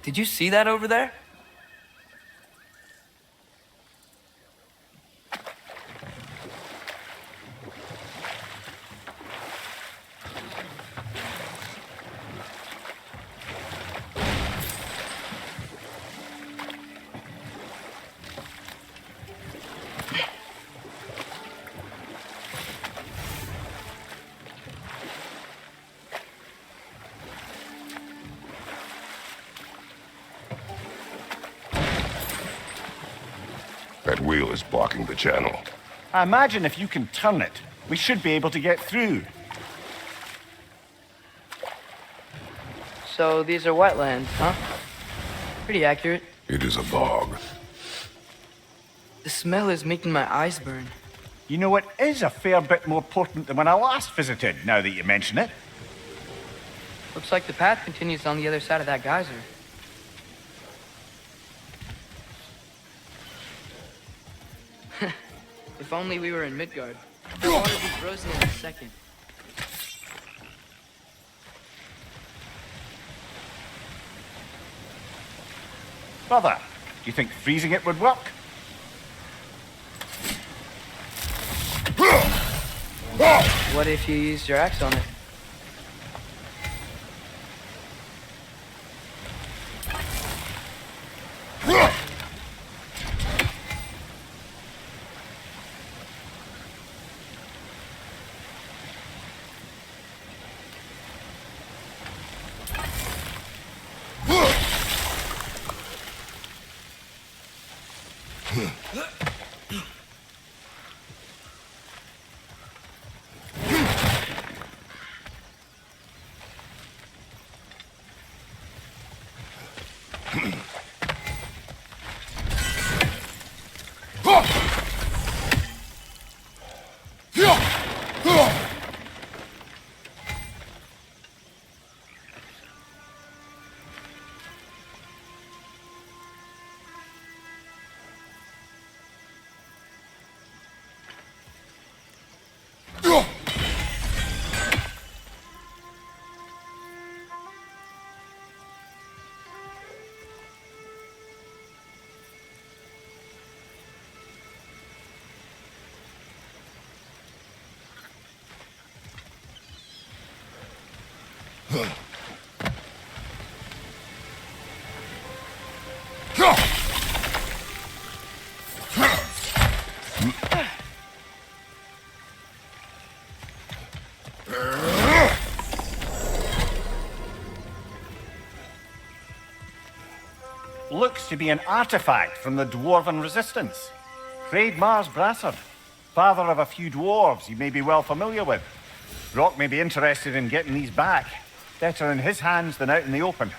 Did you see that over there? That wheel is blocking the channel. I imagine if you can turn it, we should be able to get through. So these are wetlands, huh? Pretty accurate. It is a bog. The smell is making my eyes burn. You know, it is a fair bit more potent than when I last visited, now that you mention it. Looks like the path continues on the other side of that geyser. If only we were in Midgard. The water would be frozen in a second. Brother, do you think freezing it would work? What if you used your axe on it? Looks to be an artifact from the Dwarven Resistance. Hreidmar's Brassard, father of a few dwarves you may be well familiar with. Rock may be interested in getting these back. Better in his hands than out in the open.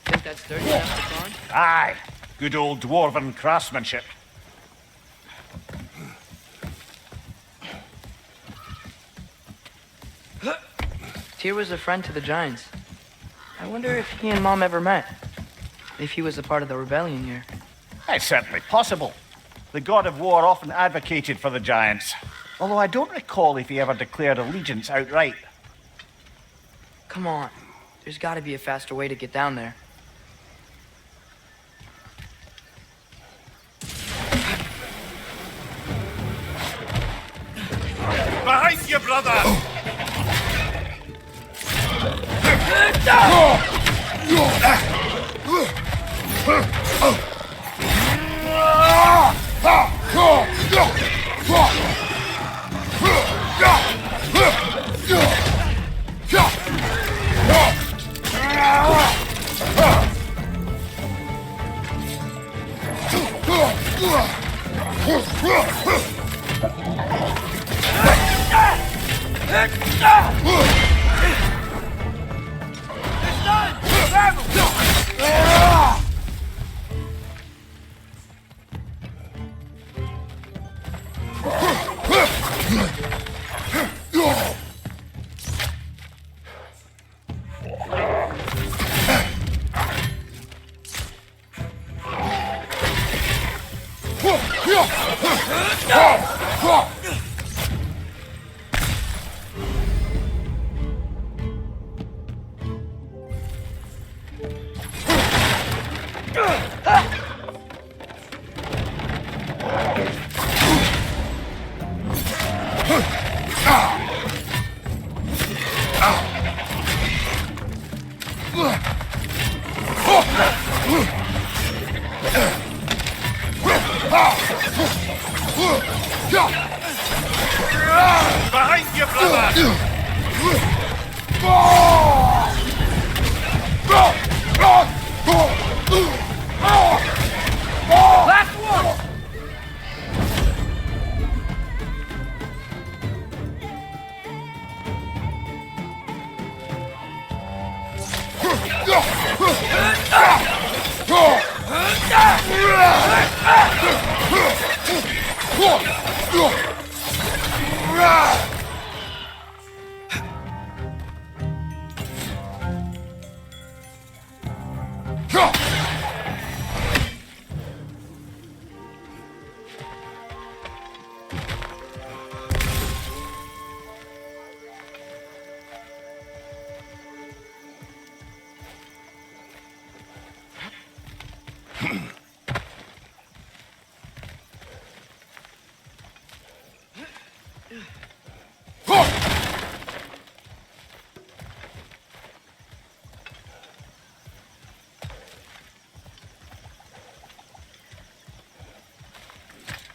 Think that's sturdy enough to climb? Aye, good old Dwarven craftsmanship. Tyr was a friend to the Giants. I wonder if he and Mom ever met. If he was a part of the rebellion here. It's certainly possible. The God of War often advocated for the Giants. Although I don't recall if he ever declared allegiance outright. Come on. There's gotta be a faster way to get down there. Behind you, brother! Behind you, brother! Last one!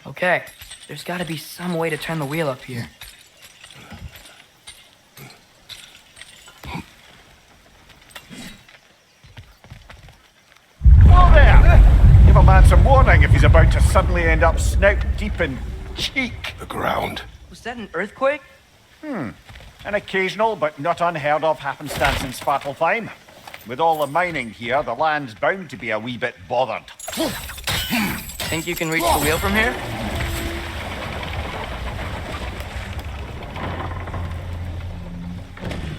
Okay, there's gotta be some way to turn the wheel up here. Whoa there! Give a man some warning if he's about to suddenly end up snout deep in cheek. The ground. Was that an earthquake? An occasional but not unheard of happenstance in Svartalfheim. With all the mining here, the land's bound to be a wee bit bothered. Think you can reach the wheel from here?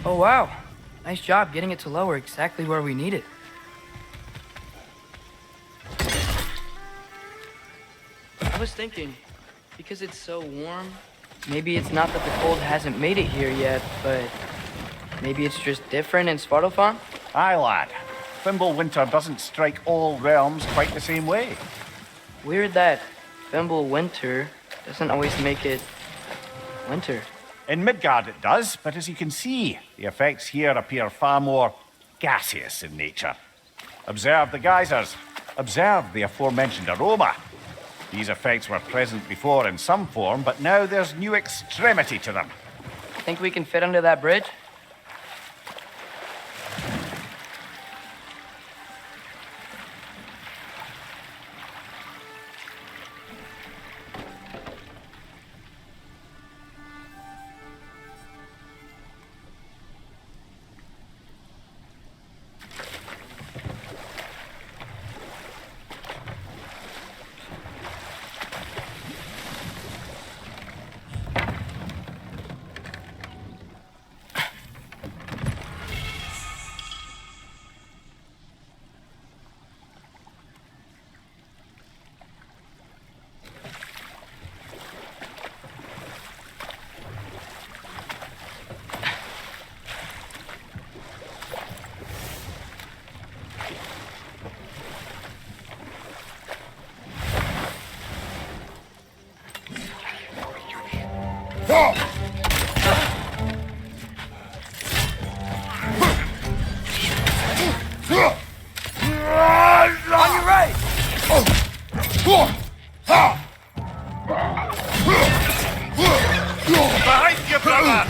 Oh wow, nice job getting it to lower exactly where we need it. I was thinking, because it's so warm, maybe it's not that the cold hasn't made it here yet, but maybe it's just different in Svartalfheim? Aye, lad. Fimbulwinter doesn't strike all realms quite the same way. Weird that Fimbulwinter doesn't always make it winter. In Midgard it does, but as you can see, the effects here appear far more gaseous in nature. Observe the geysers. Observe the aforementioned aroma. These effects were present before in some form, but now there's new extremity to them. Think we can fit under that bridge? On your right! Behind you, brother!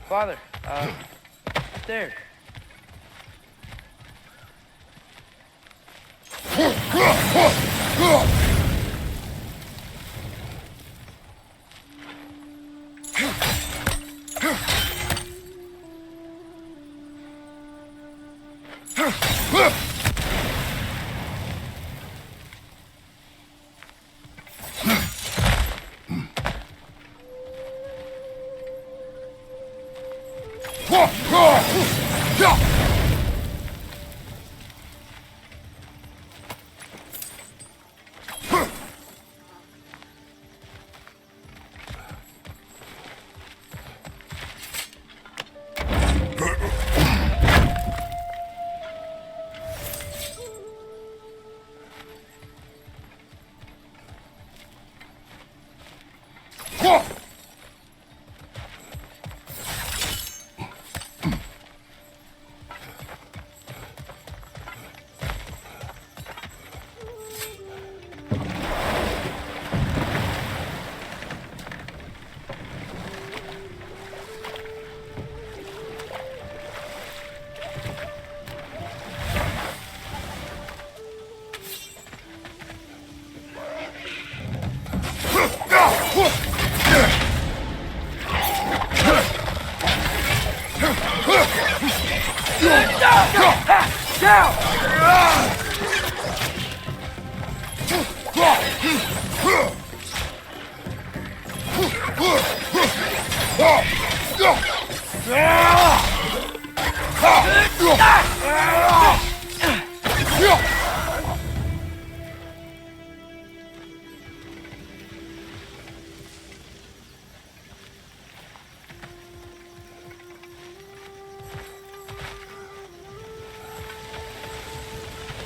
Father, there.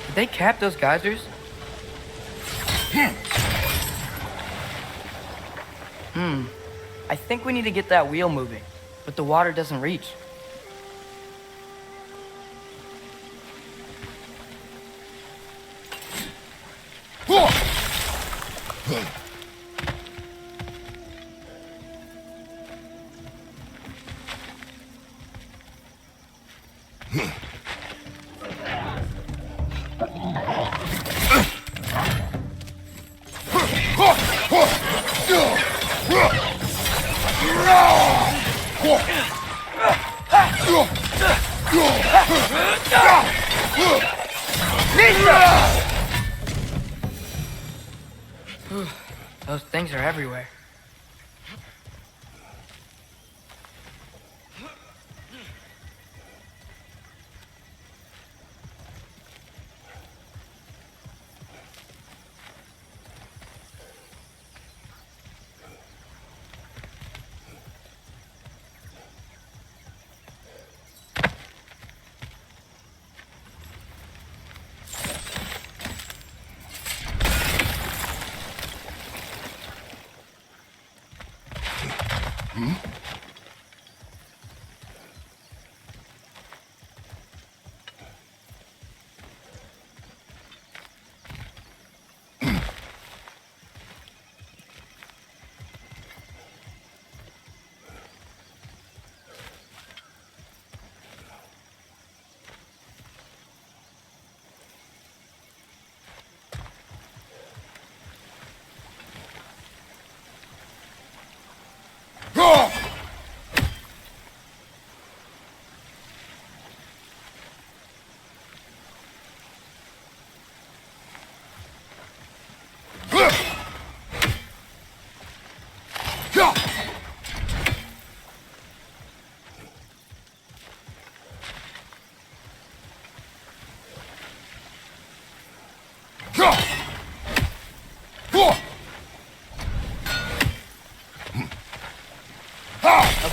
Did they cap those geysers? I think we need to get that wheel moving, but the water doesn't reach. Those things are everywhere.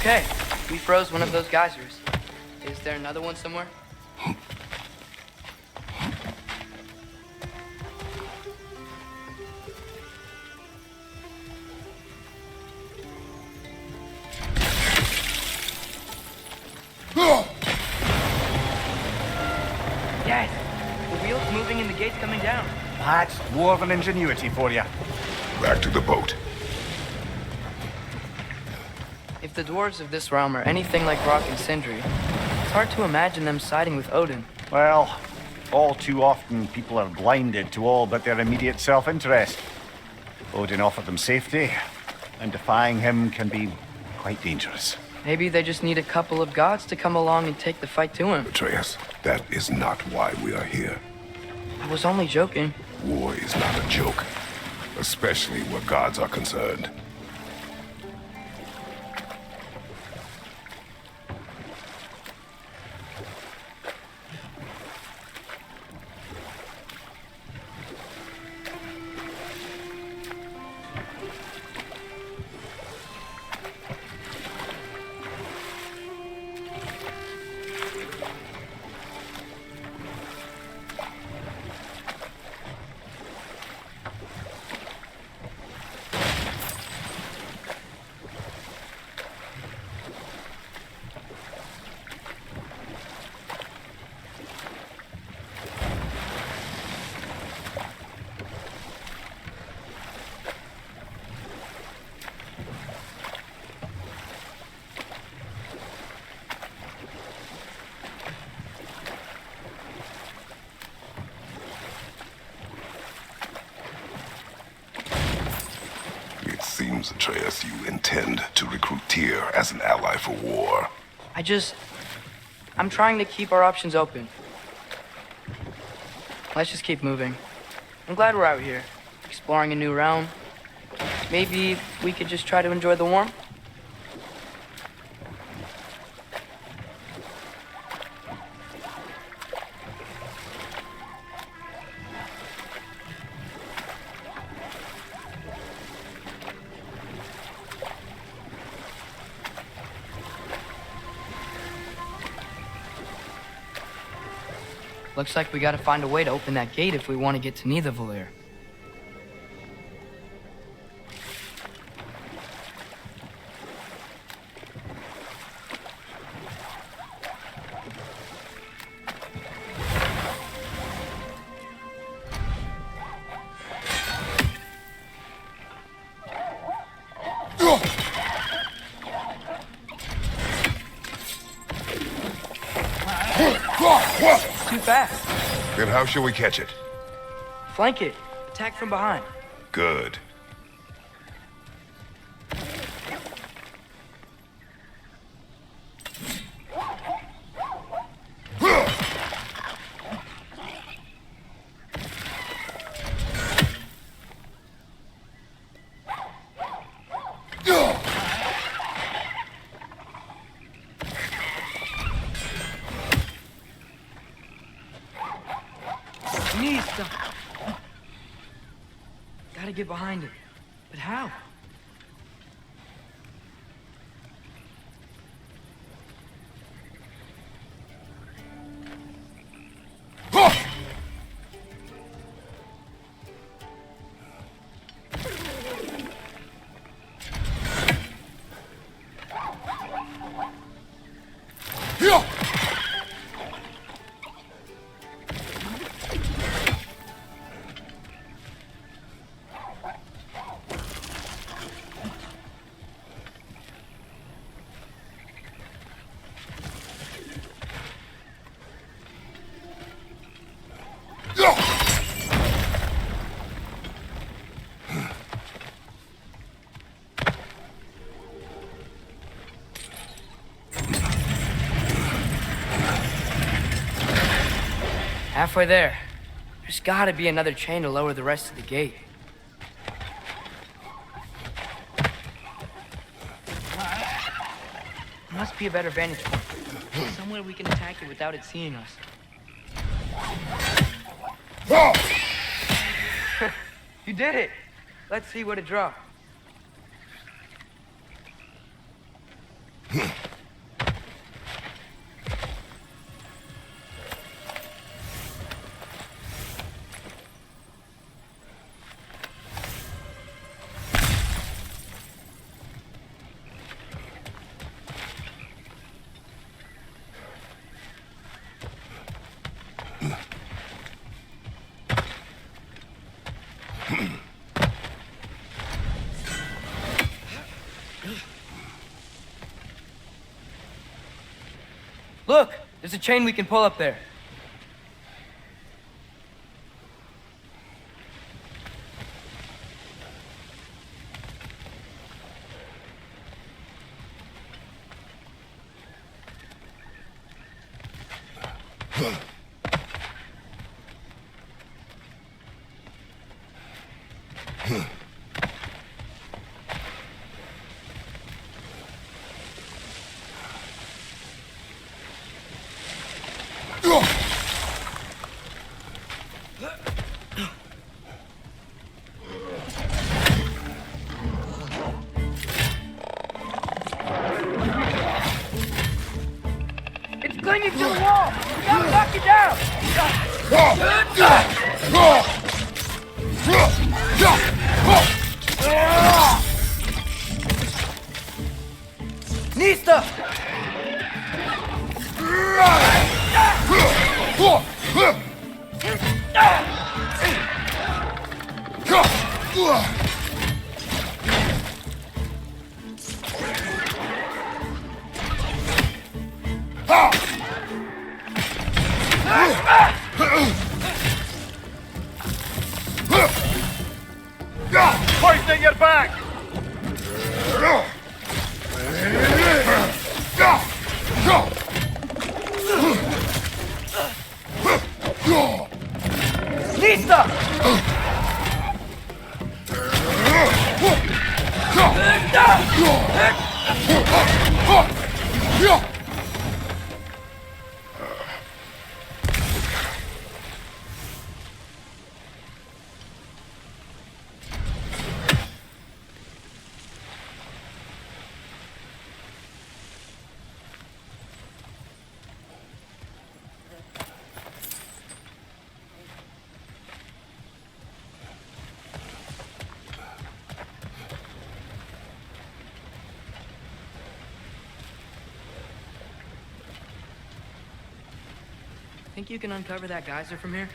Okay, we froze one of those geysers. Is there another one somewhere? Yes! We wheels moving and the gates coming down. That's dwarven ingenuity for you. Back to the boat. If the dwarves of this realm are anything like Rock and Sindri, it's hard to imagine them siding with Odin. Well, all too often people are blinded to all but their immediate self-interest. Odin offered them safety, and defying him can be quite dangerous. Maybe they just need a couple of gods to come along and take the fight to him. Atreus, that is not why we are here. I was only joking. War is not a joke, especially where gods are concerned. Seems, Atreus, you intend to recruit Tyr as an ally for war. I'm trying to keep our options open. Let's just keep moving. I'm glad we're out here, exploring a new realm. Maybe we could just try to enjoy the warmth? Looks like we gotta find a way to open that gate if we want to get to Niðavellir. Too fast. Then how shall we catch it? Flank it. Attack from behind. Good. Gotta get behind it. But how? Halfway there. There's gotta be another chain to lower the rest of the gate. There must be a better vantage point. Somewhere we can attack it without it seeing us. You did it! Let's see what it dropped. Look, there's a chain we can pull up there. It's clinging to the wall! We gotta knock it down! Nista! Point at your back! Nista! Think you can uncover that geyser from here?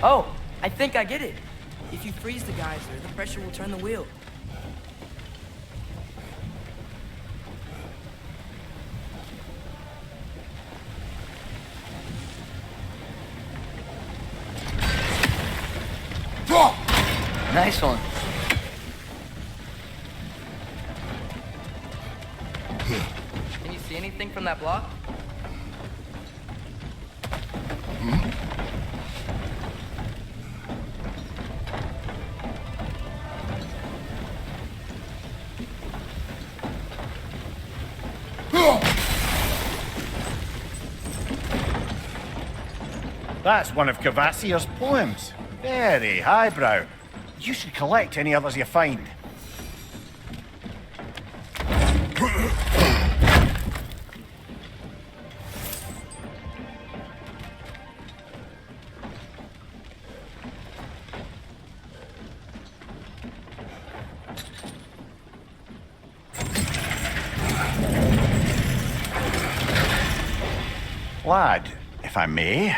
Oh, I think I get it. If you freeze the geyser, the pressure will turn the wheel. Nice one. Can you see anything from that block? That's one of Kvasir's poems. Very highbrow. You should collect any others you find. Lad, if I may,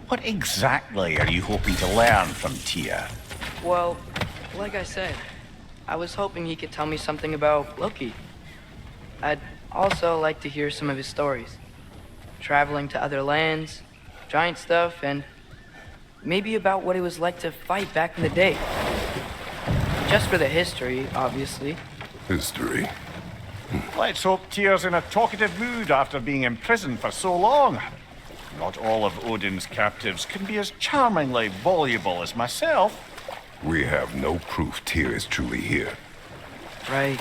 what exactly are you hoping to learn from Tia? Well, like I said, I was hoping he could tell me something about Loki. I'd also like to hear some of his stories. Traveling to other lands, giant stuff, and maybe about what it was like to fight back in the day. Just for the history, obviously. History? Let's hope Tyr's in a talkative mood after being imprisoned for so long. Not all of Odin's captives can be as charmingly voluble as myself. We have no proof Tyr is truly here. Right.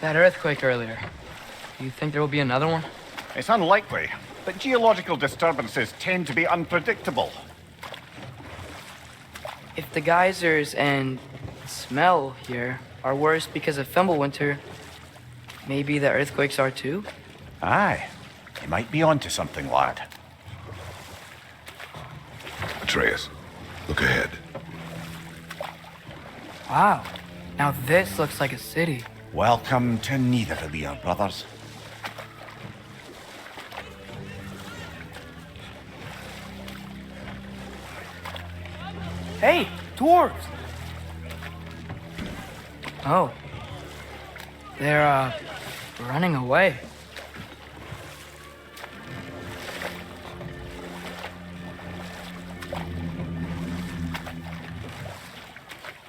That earthquake earlier. Do you think there will be another one? It's unlikely. but geological disturbances tend to be unpredictable. If the geysers and smell here are worse because of Fimbulwinter, maybe the earthquakes are too? Aye, you might be onto something, lad. Atreus, look ahead. Wow, now this looks like a city. Welcome to Niðavellir, brothers. Hey, dwarves! Oh. They're, running away.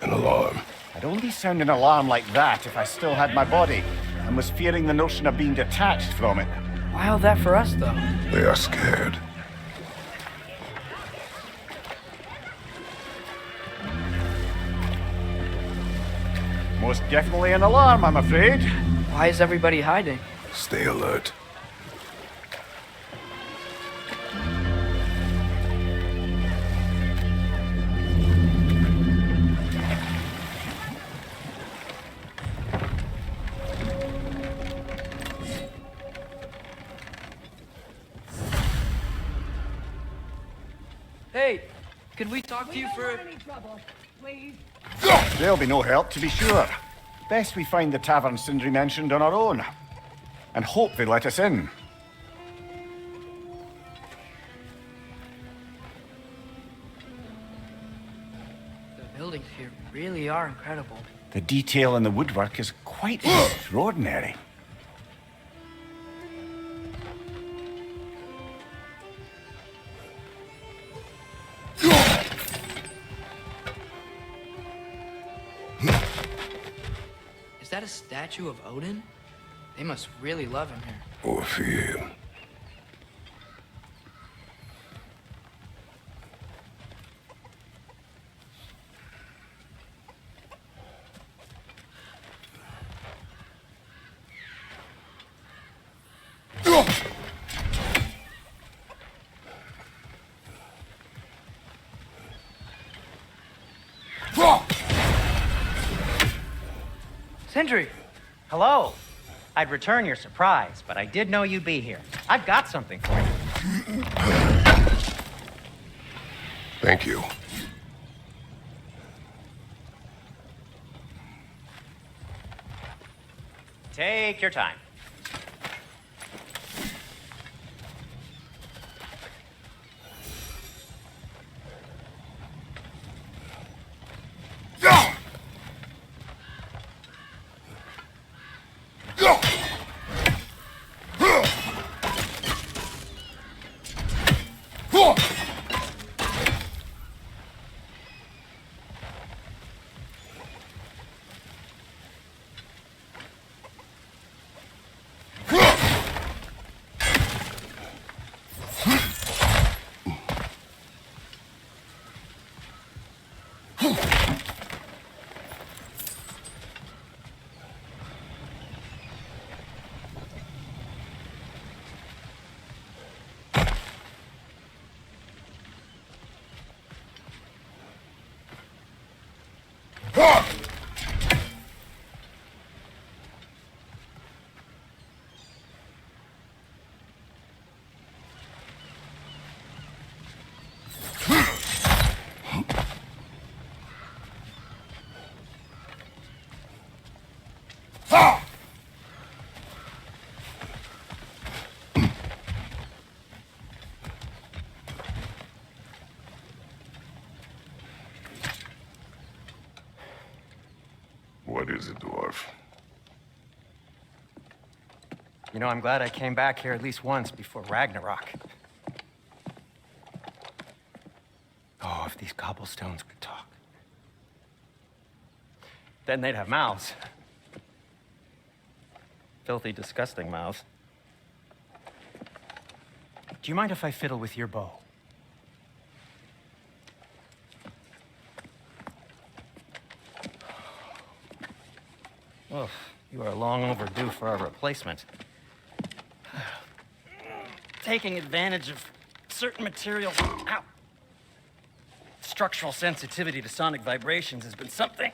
An alarm. I'd only sound an alarm like that if I still had my body and was fearing the notion of being detached from it. Why all that for us, though? They are scared. Most definitely an alarm, I'm afraid. Why is everybody hiding? Stay alert. Hey, could we talk to you for... Any trouble, please. There'll be no help, to be sure. Best we find the tavern Sindri mentioned on our own. And hope they let us in. The buildings here really are incredible. The detail in the woodwork is quite extraordinary. Is that a statue of Odin? They must really love him here. Or fear him. Sindri! Hello. I'd return your surprise, but I did know you'd be here. I've got something for you. Thank you. Take your time. What is it, dwarf? You know, I'm glad I came back here at least once before Ragnarok. Oh, if these cobblestones could talk. Then they'd have mouths. Filthy, disgusting mouths. Do you mind if I fiddle with your bow? Oh, you are long overdue for a replacement. taking advantage of certain materials. Ow. Structural sensitivity to sonic vibrations has been something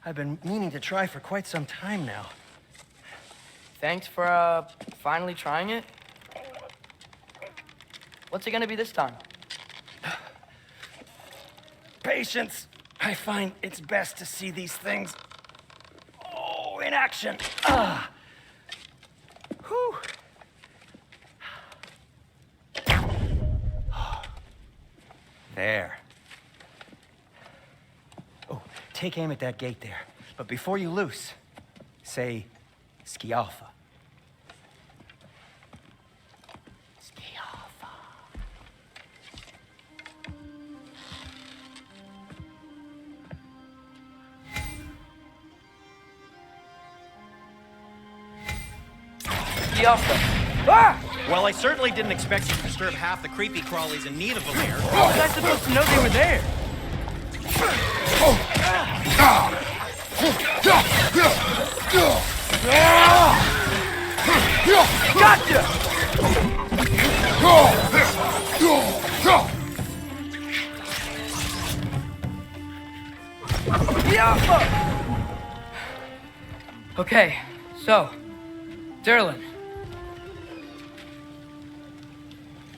I've been meaning to try for quite some time now. Thanks for, finally trying it. What's it gonna be this time? Patience. I find it's best to see these things, in action. Whew. There. Oh, take aim at that gate there. But before you loose, say, Skialfa. Skialfa. Ah! Well, I certainly didn't expect you to disturb half the creepy crawlies in Niðavellir. How was I supposed to know they were there? Gotcha! Okay, so, Durlin.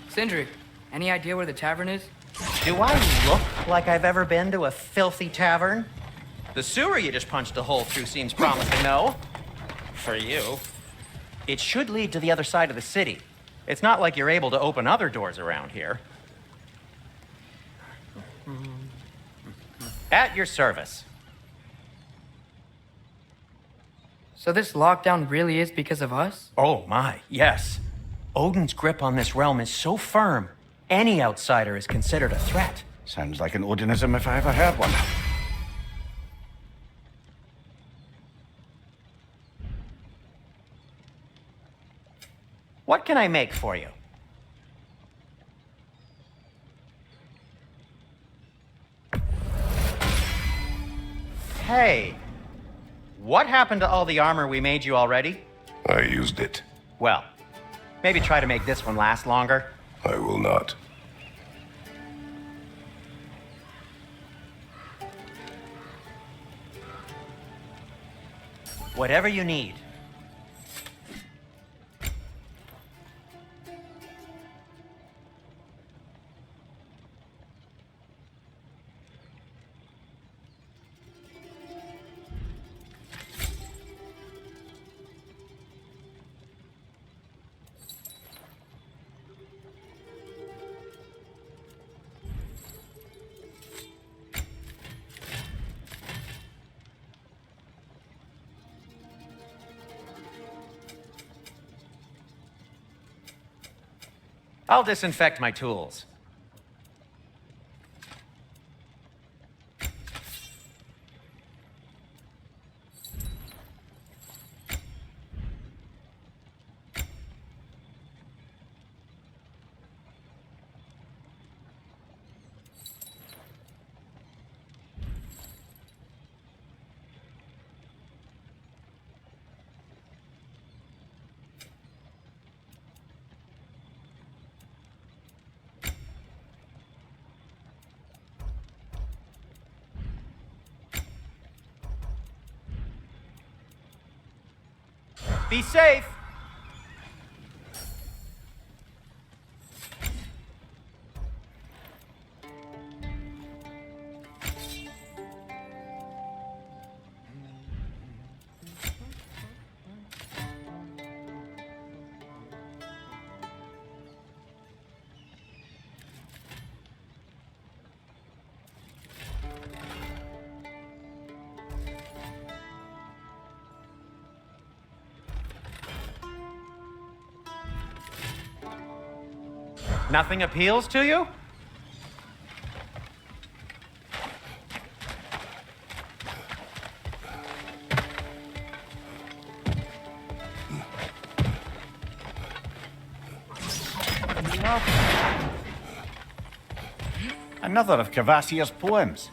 Sindri, any idea where the tavern is? Do I look like I've ever been to a filthy tavern? The sewer you just punched a hole through seems promising, no? For you. It should lead to the other side of the city. It's not like you're able to open other doors around here. At your service. So this lockdown really is because of us? Oh my, yes. Odin's grip on this realm is so firm, any outsider is considered a threat. Sounds like an Odinism if I ever heard one. What can I make for you? Hey, what happened to all the armor we made you already? I used it. Well, maybe try to make this one last longer. I will not. Whatever you need. I'll disinfect my tools. Be safe. Nothing appeals to you? Another of Kvasir's poems.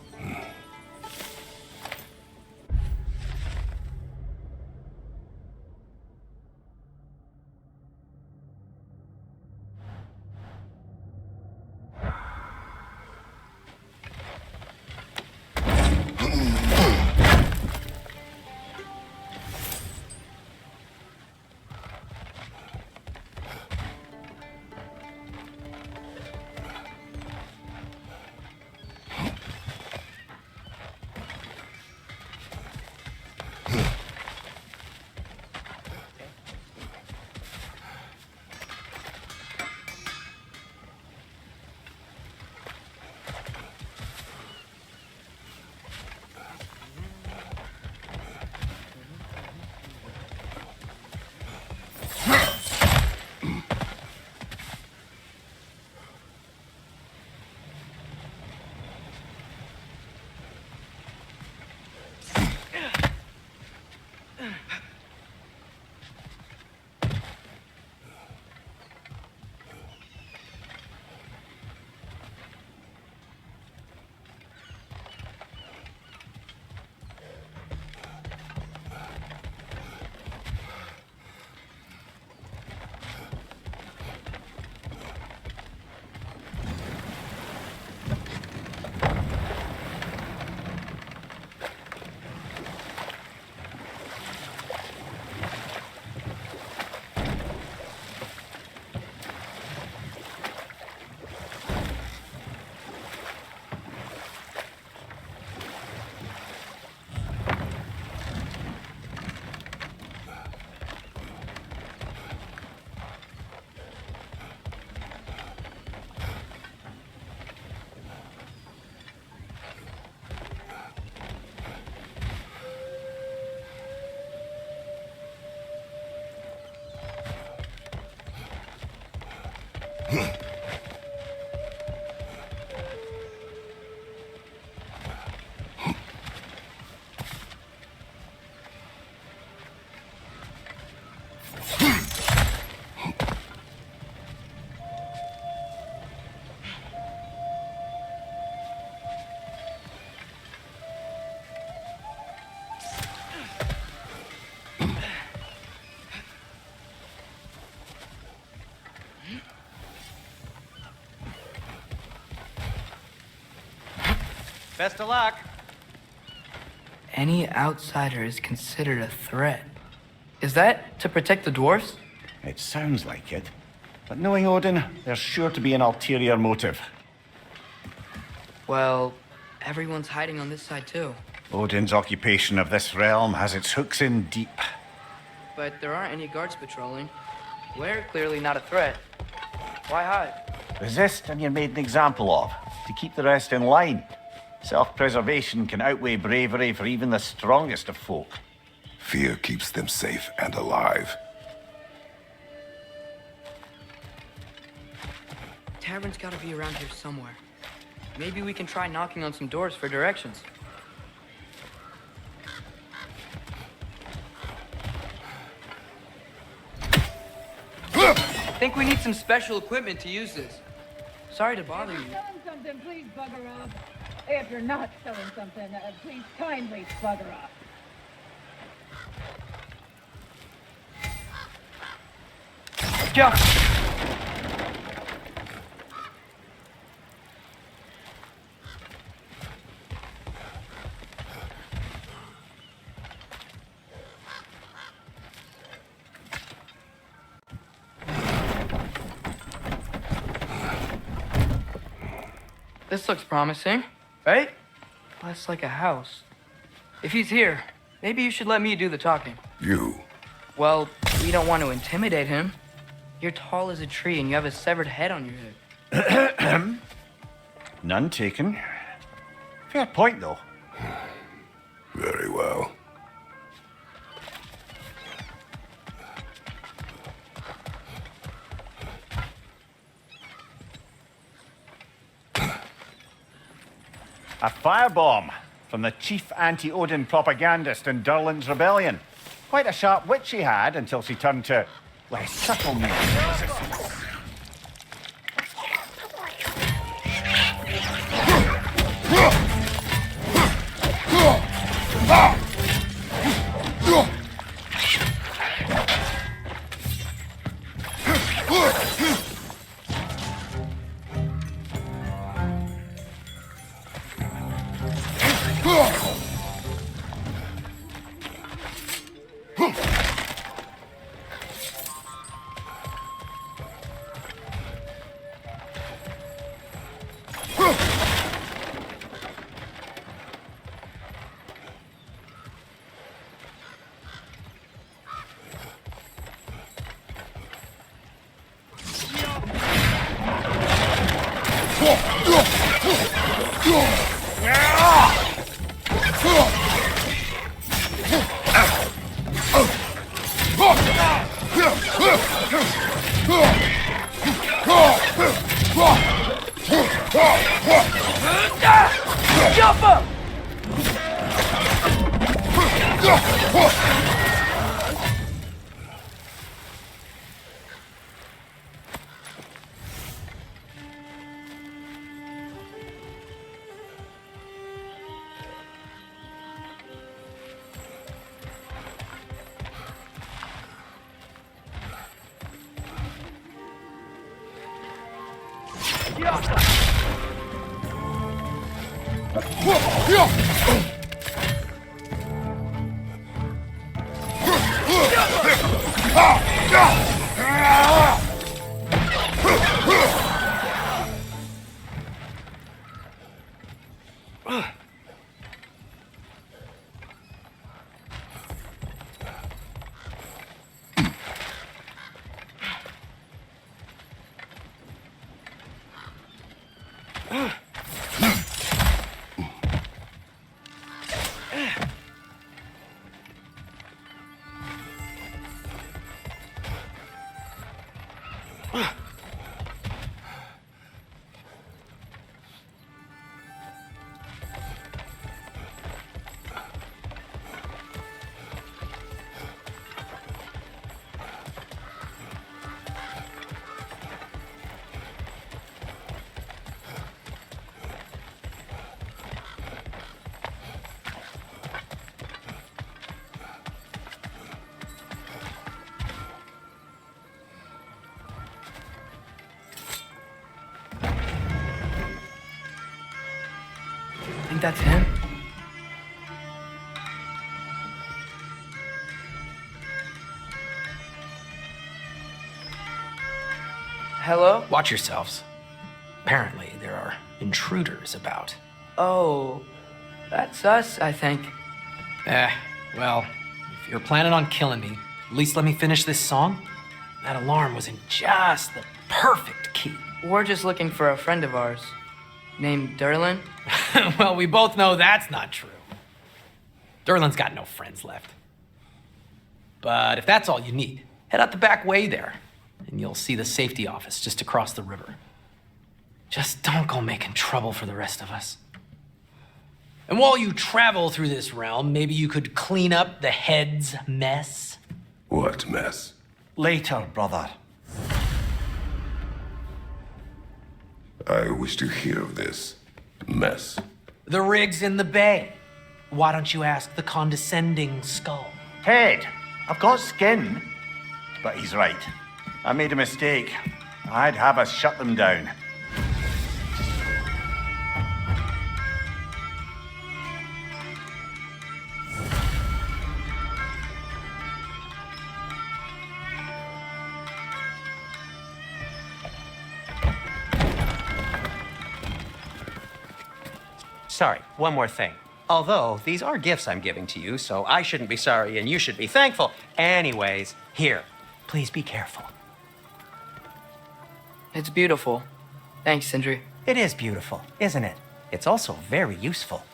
Best of luck. Any outsider is considered a threat. Is that to protect the dwarfs? It sounds like it. But knowing Odin, there's sure to be an ulterior motive. Well, everyone's hiding on this side too. Odin's occupation of this realm has its hooks in deep. But there aren't any guards patrolling. We're clearly not a threat. Why hide? Resist and you're made an example of, to keep the rest in line. Self-preservation can outweigh bravery for even the strongest of folk. Fear keeps them safe and alive. Tavern's gotta be around here somewhere. Maybe we can try knocking on some doors for directions. I think we need some special equipment to use this. Sorry to bother you. If you're selling something, please bugger off. If you're not selling something, please kindly bugger off. Jump! This looks promising, right? Less like a house. If he's here, maybe you should let me do the talking. You. Well, we don't want to intimidate him. You're tall as a tree and you have a severed head on your head. None taken. Fair point, though. Very well. A firebomb from the chief anti-Odin propagandist in Durlin's rebellion. Quite a sharp wit she had until she turned to less subtle means of resistance. Jump up! that's him? Hello? Watch yourselves. Apparently, there are intruders about. Oh, that's us, I think. Well, if you're planning on killing me, at least let me finish this song. That alarm was in just the perfect key. We're just looking for a friend of ours named Durlin. Well, we both know that's not true. Durlin's got no friends left. But if that's all you need, head out the back way there, and you'll see the safety office just across the river. Just don't go making trouble for the rest of us. And while you travel through this realm, maybe you could clean up the head's mess. What mess? Later, brother. I wish to hear of this mess. The rig's in the bay. Why don't you ask the condescending skull? Head, I've got skin. But he's right. I made a mistake. I'd have us shut them down. Sorry, one more thing. Although, these are gifts I'm giving to you, so I shouldn't be sorry and you should be thankful. Anyways, here, please be careful. It's beautiful. Thanks, Sindri. It is beautiful, isn't it? It's also very useful.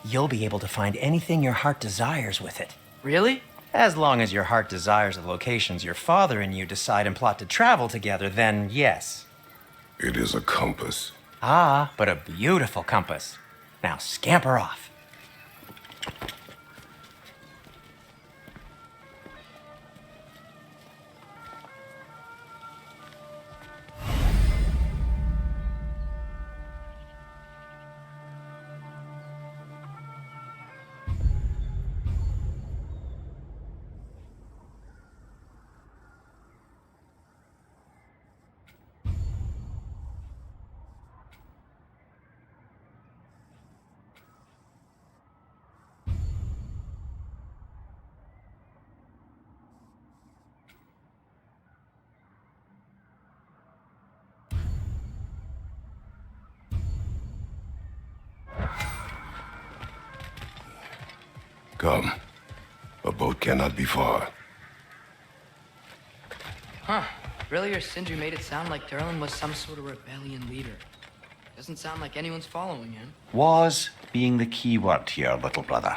You'll be able to find anything your heart desires with it. Really? As long as your heart desires the locations your father and you decide and plot to travel together, then yes. It is a compass. Ah, but a beautiful compass. Now scamper off. Come. A boat cannot be far. Huh. Earlier, Sindri made it sound like Durlin was some sort of rebellion leader. Doesn't sound like anyone's following him. Was being the key word here, little brother.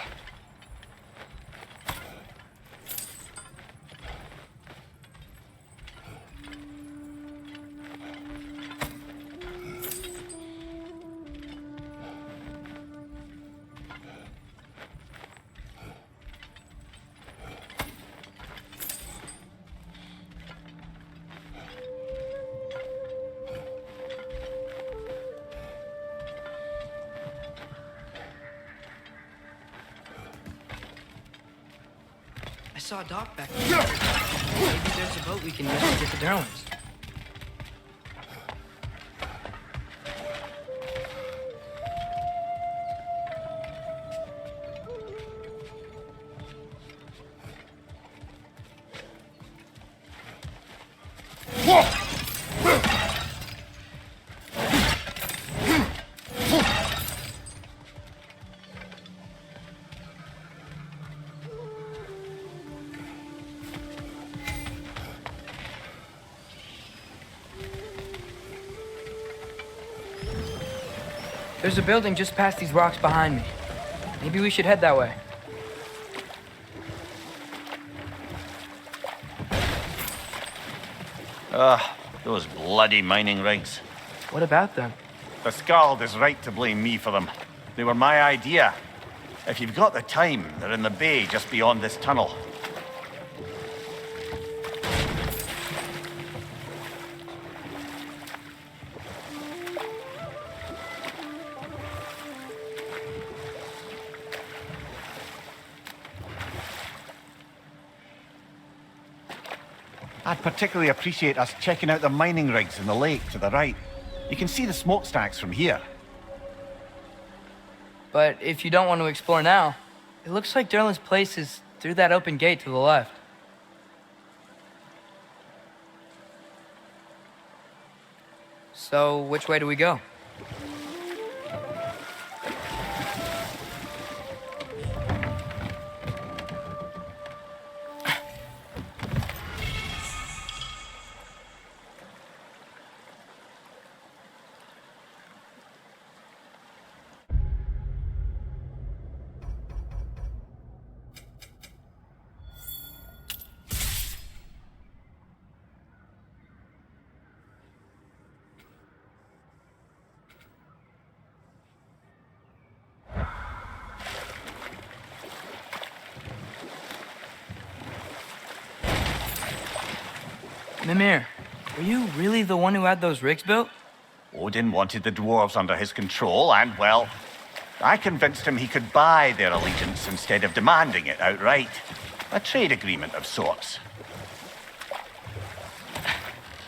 I saw a dock back there. Maybe there's a boat we can use to get to Durlin's. There's a building just past these rocks behind me. Maybe we should head that way. Those bloody mining rigs. What about them? The Skald is right to blame me for them. They were my idea. If you've got the time, they're in the bay just beyond this tunnel. I'd particularly appreciate us checking out the mining rigs in the lake to the right. You can see the smokestacks from here. But if you don't want to explore now, it looks like Durlin's place is through that open gate to the left. So, which way do we go? Mimir, were you really the one who had those rigs built? Odin wanted the dwarves under his control, and, well, I convinced him he could buy their allegiance instead of demanding it outright. A trade agreement of sorts.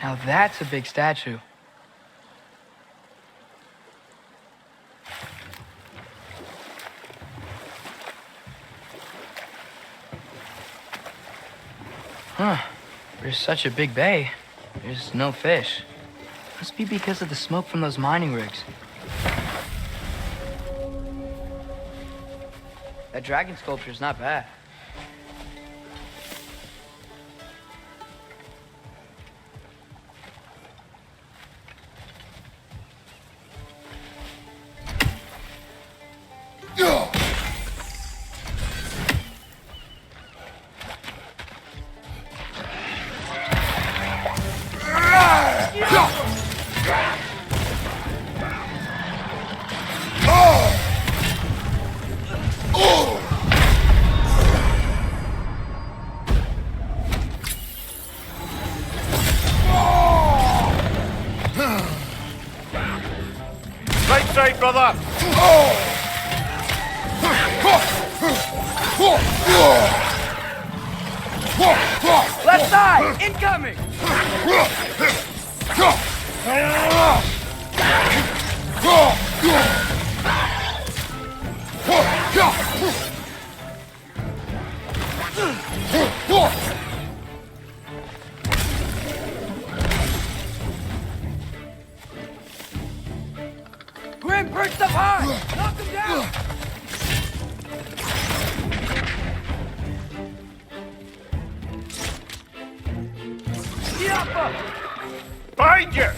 Now that's a big statue. Huh. There's such a big bay. There's no fish. Must be because of the smoke from those mining rigs. That dragon sculpture's not bad. Right side, brother! Left side! Incoming! Grim, perched up high! Knock him down! Behind you!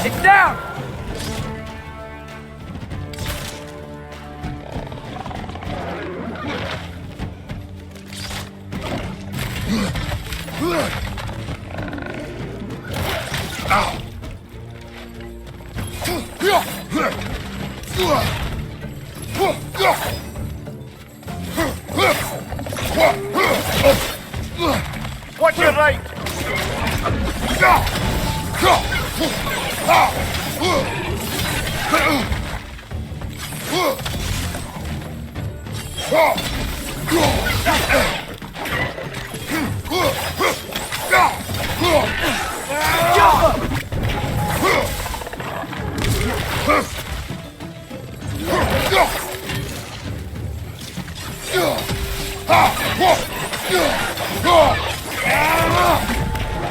It's down! Watch your right!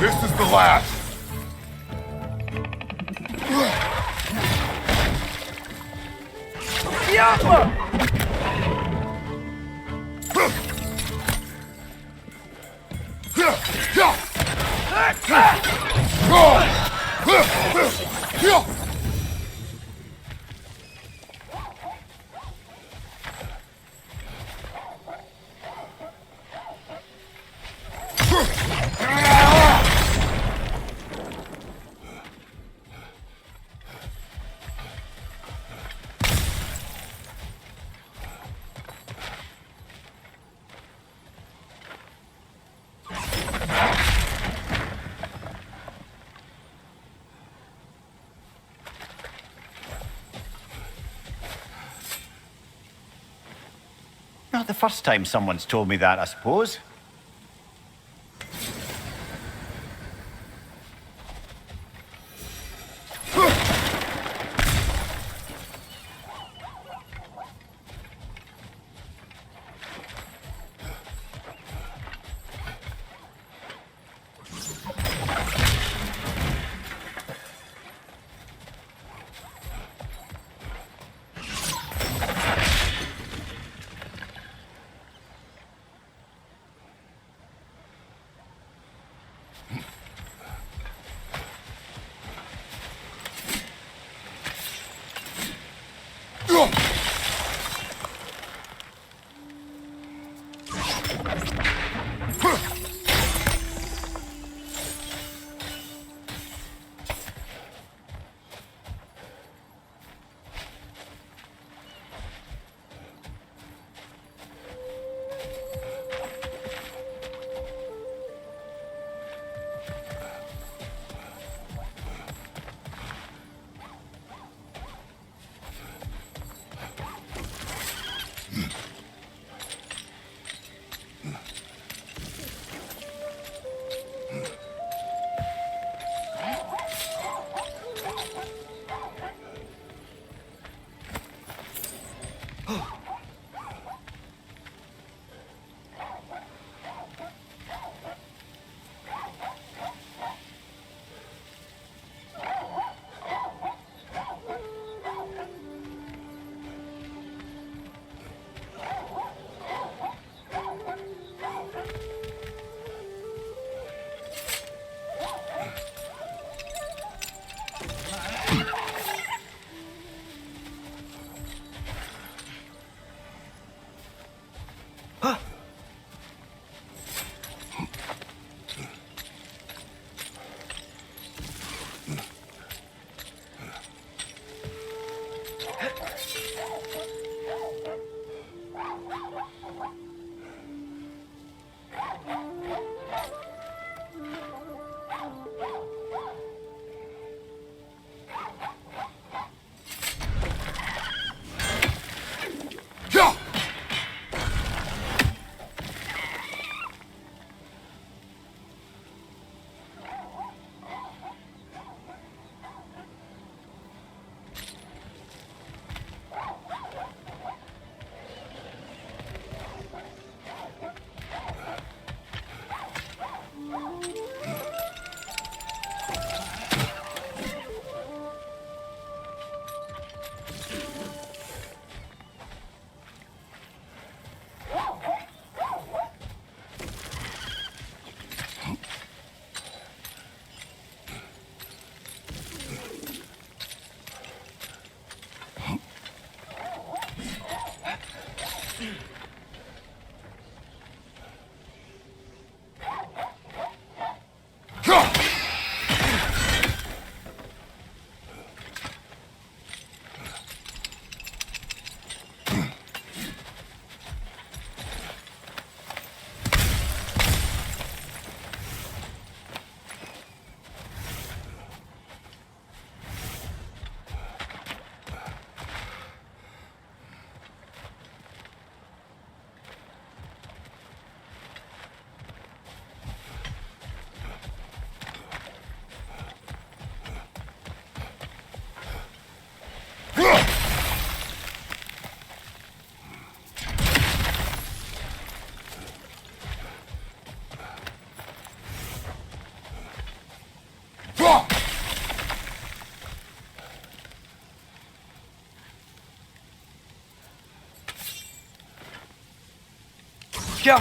This is the last. not the first time someone's told me that, I suppose. Go!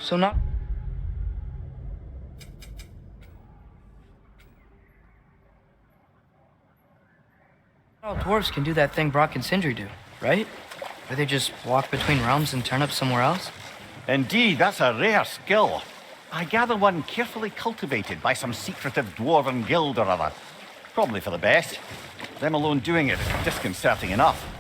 So not all dwarves can do that thing Brock and Sindri do, right? Where they just walk between realms and turn up somewhere else? Indeed, that's a rare skill. I gather one carefully cultivated by some secretive dwarven guild or other. Probably for the best. Them alone doing it is disconcerting enough.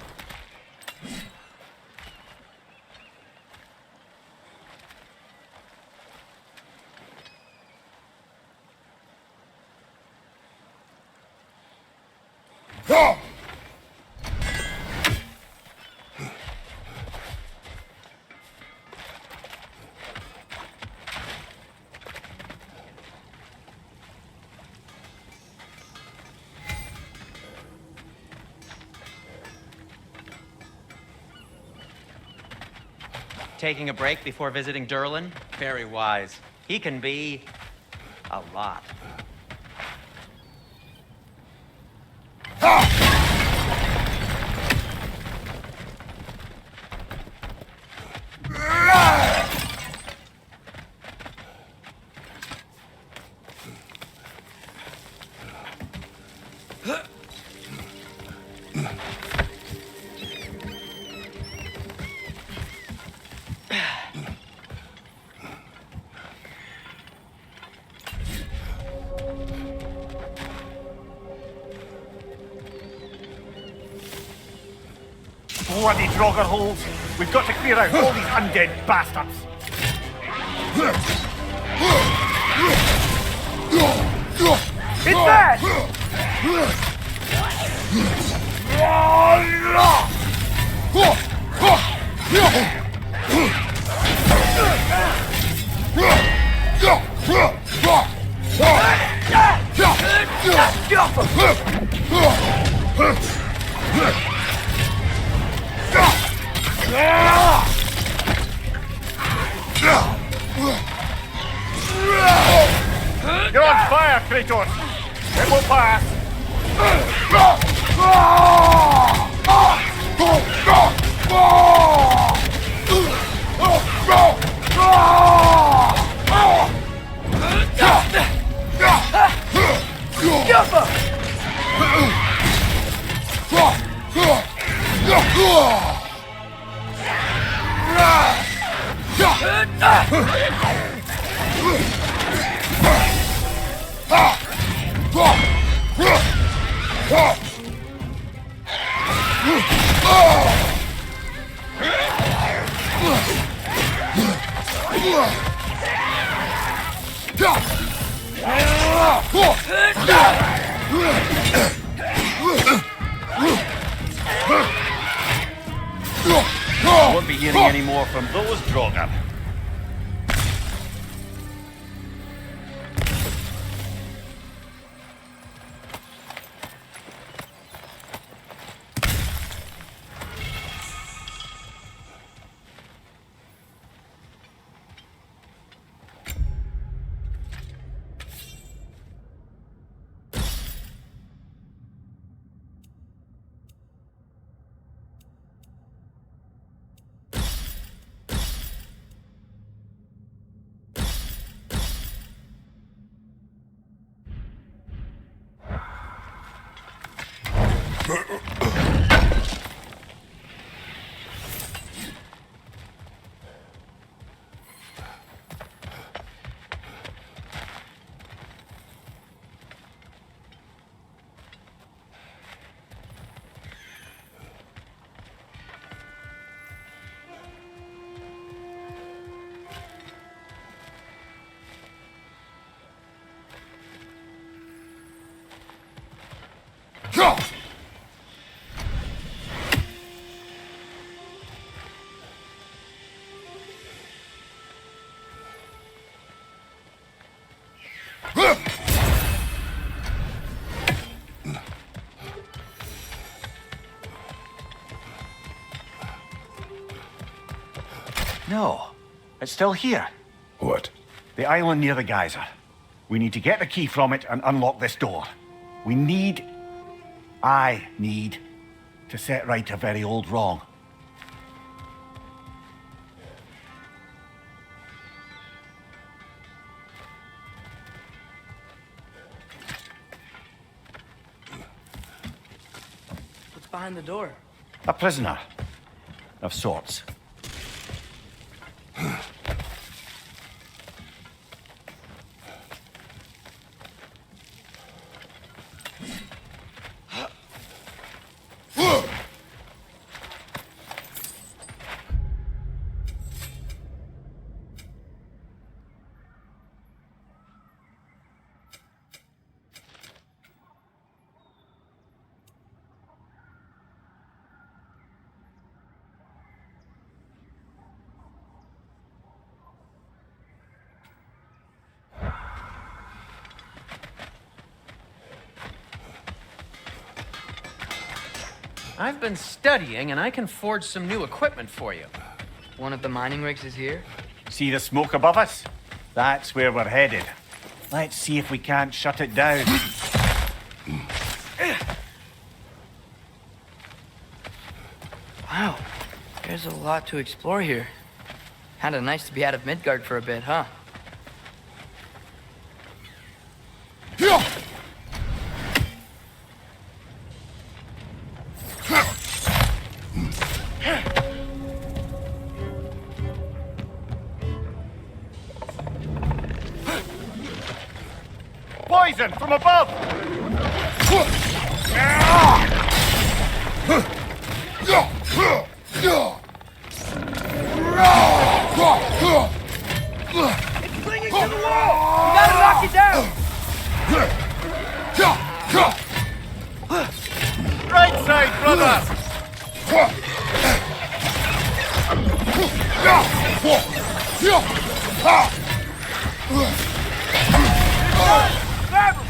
Taking a break before visiting Durlin? Very wise. He can be a lot. Bloody Draugr holes! We've got to clear out all these undead bastards! It's bad! You're on fire, Kratos! It will pass! Won't be hearing any more from those Draugr. No, it's still here. What? The island near the geyser. We need to get the key from it and unlock this door. I need to set right a very old wrong. behind the door? A prisoner. Of sorts. I've been studying, and I can forge some new equipment for you. One of the mining rigs is here? See the smoke above us? That's where we're headed. Let's see if we can't shut it down. Wow, there's a lot to explore here. Kinda nice to be out of Midgard for a bit, huh? Poison from above! It's clinging to the wall! We gotta knock it down! Right side, brother! Grab him!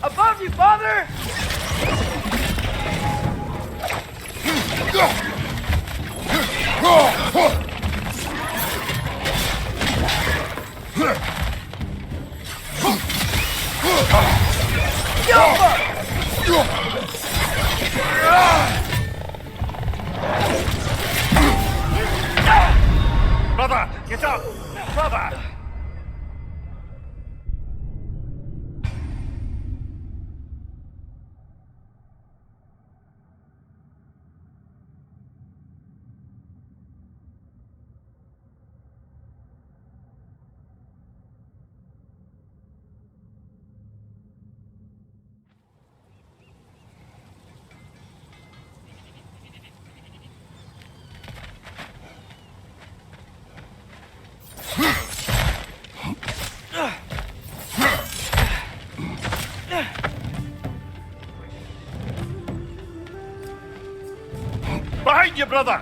Above you, father! Brother, get up! Brother! Behind you, brother!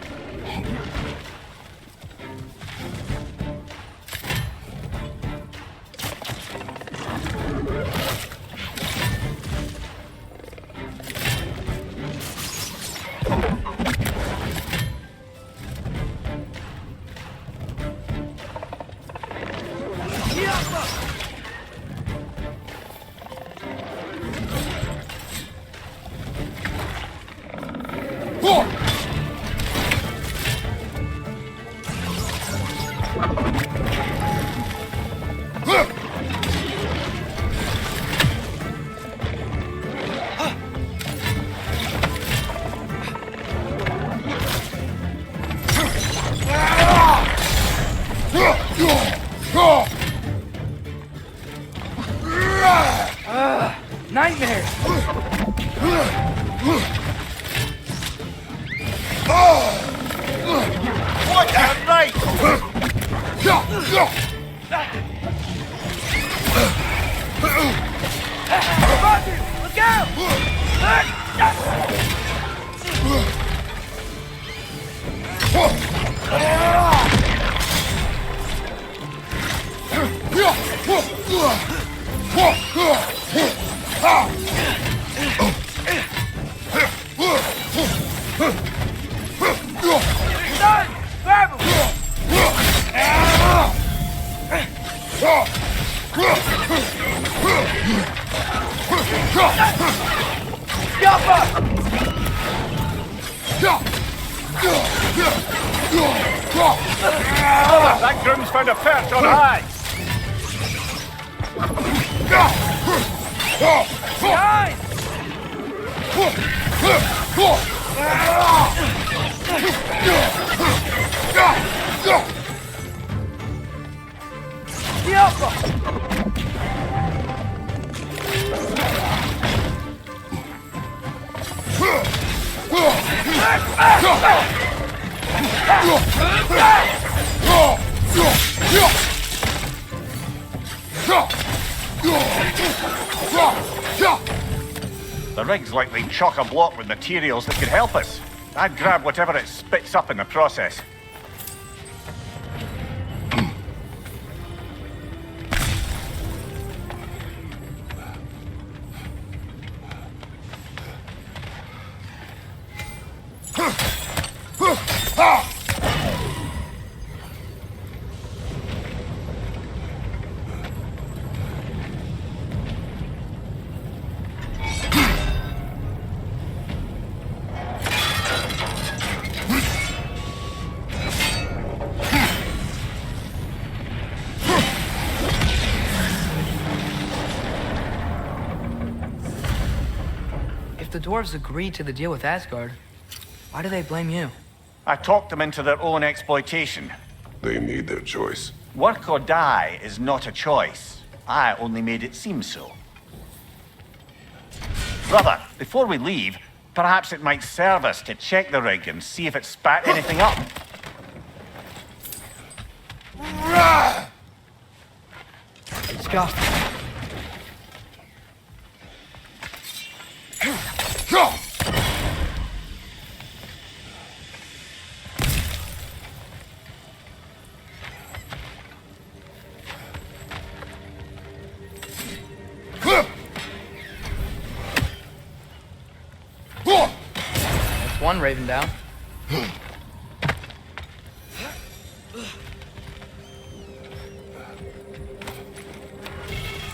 Nightmare! What a night! Above you! Look out! Son! Grab him! Jump up! That groom's found a perch on high! Guys! The rig's likely chock-a-block with materials that could help us. I'd grab whatever it spits up in the process. If the dwarves agreed to the deal with Asgard, why do they blame you? I talked them into their own exploitation. They made their choice. Work or die is not a choice. I only made it seem so. Brother, before we leave, perhaps it might serve us to check the rig and see if it spat anything up. Scott. That's one raven down.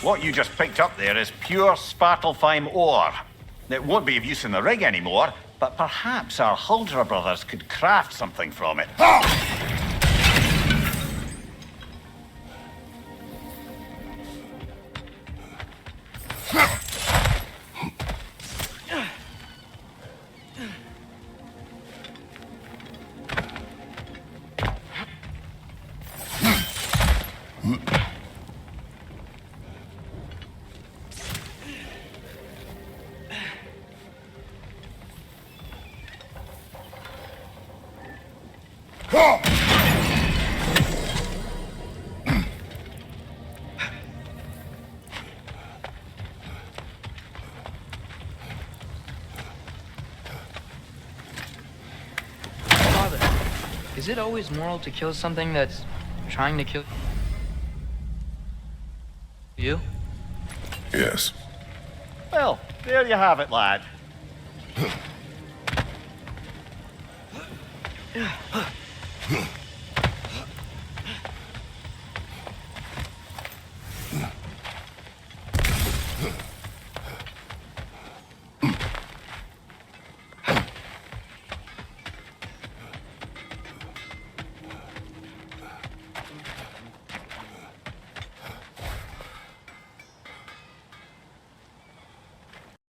What you just picked up there is pure Svartalfheim ore. It won't be of use in the rig anymore, but perhaps our Huldra brothers could craft something from it. Father, is it always moral to kill something that's trying to kill you? Yes. Well, there you have it, lad.